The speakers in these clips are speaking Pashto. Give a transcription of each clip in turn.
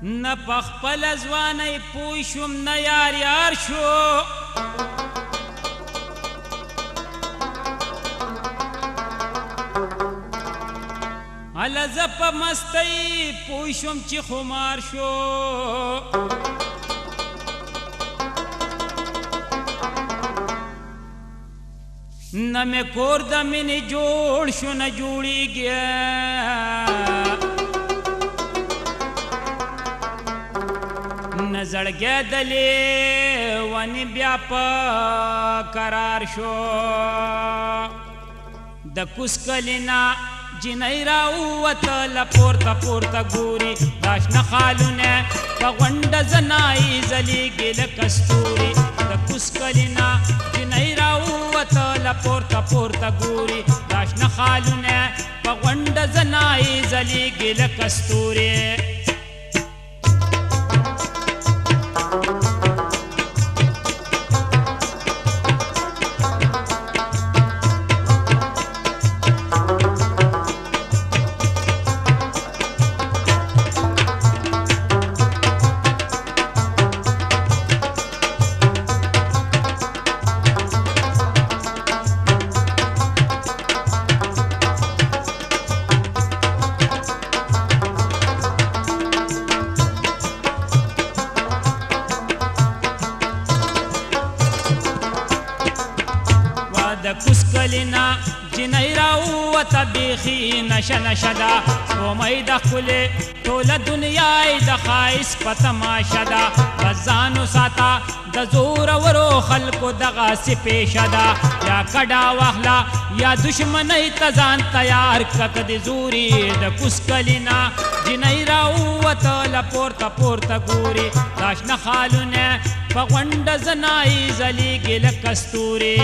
نه پخپل ځوانۍ پوه شوم نه یار یار شو هله زه په مستۍ پوه شوم چې خمار شو نه مې کور د مینې جوړ شو نه جوړېږي نه زړګېدلې ونې بیا په قرار شو د کوس کلي نه جنۍ راووتله پورته پورته ګوري دا شنه خالونه په غونډه زنایي ځلېږي لکه ستوري د کوس کلي نه جنۍ راووتله پورته پورته ګوري دا شنه خالونه په غونډه زنایي ځلېږي لکه ستوري د کوس کلي نه جنۍ راووته بیخي نشه نشه ده سپومۍ د ښکلې ټوله دنیا یې د ښایست په تماشه ده بس ځان وساته د زورورو خلکو دغسې پیشه ده یا کډه واخله یا دشمنۍ ته ځان تیار کړه که د زوري د کوس کلي نه جنۍ راووتله پورته پورته ګوري دا شنه خالونه په غونډه زنایي ځلېږي لکه ستوري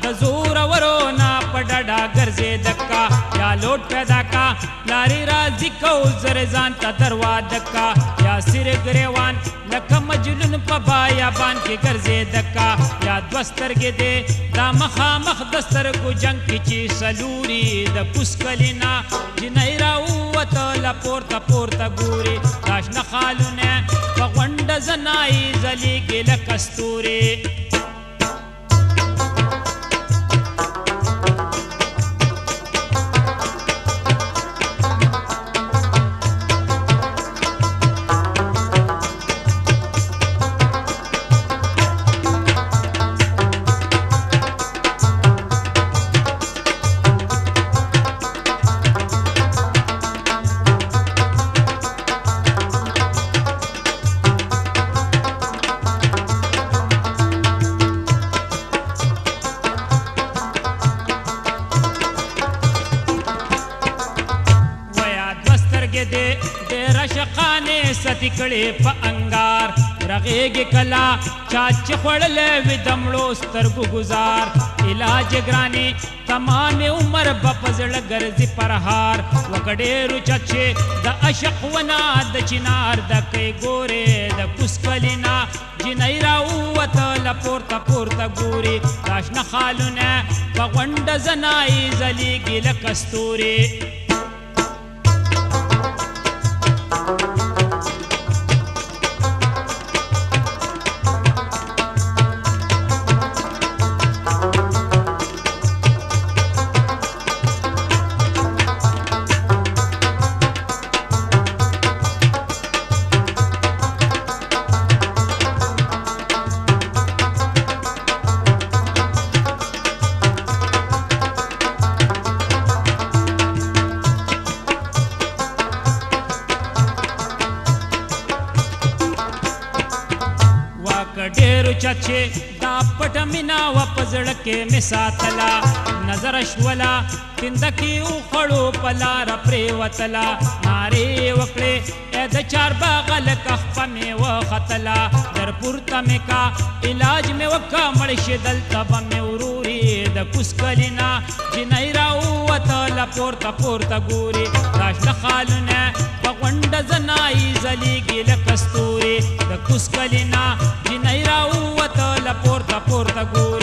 د زورورو نه په ډډه ګرځېدکه یا لوټ پیدا کا لارې راځي کو زر ځان ته درواده یا سر ګریوان لکه مجنون په بیابان کې ګرځېدکه یا دوه سترګې دې دا مخامخ د سترګو جنګ کې چې سلوري د کوس کلي نه جنۍ راووتله پورته پورته ګوري دا شنه خالونه په غونډه زنایي ځلېږي لکه ستوري ډېر عاشقانې ستې کړې په انګار رغېږي کله چا چې خوړلی وي د مړو سترګو ګزار علاج ګرانې تمام عمر به په زړه ګرځي پرهار وکه ډېرو چت چې د عشق ونه د چنار د کوي ګورې د کوس کلي نه جنۍ راووتله پورته پورته ګوري دا شنه خالونه په غونډه زنایي ځلېږي لکه ستوري ډېر اوچت چې دا پټه مینه وه په زړه کې مې ساتله نظره شوله تنده کې وخوړو په لاره پرېوتله نارې وکړې ای د چارباغه لکه خپه مې وختله در پورته مې کا علاج مې وکړه مړ شي دلته به مې وروري د کوس کلي نه جنۍ راووتله پورته پورته ګوري دا شنه خالونه په غونډه زنایي ځلیږي لکه ستوري د کوس کلي نه جنۍ راووتله پورته پورته ګوري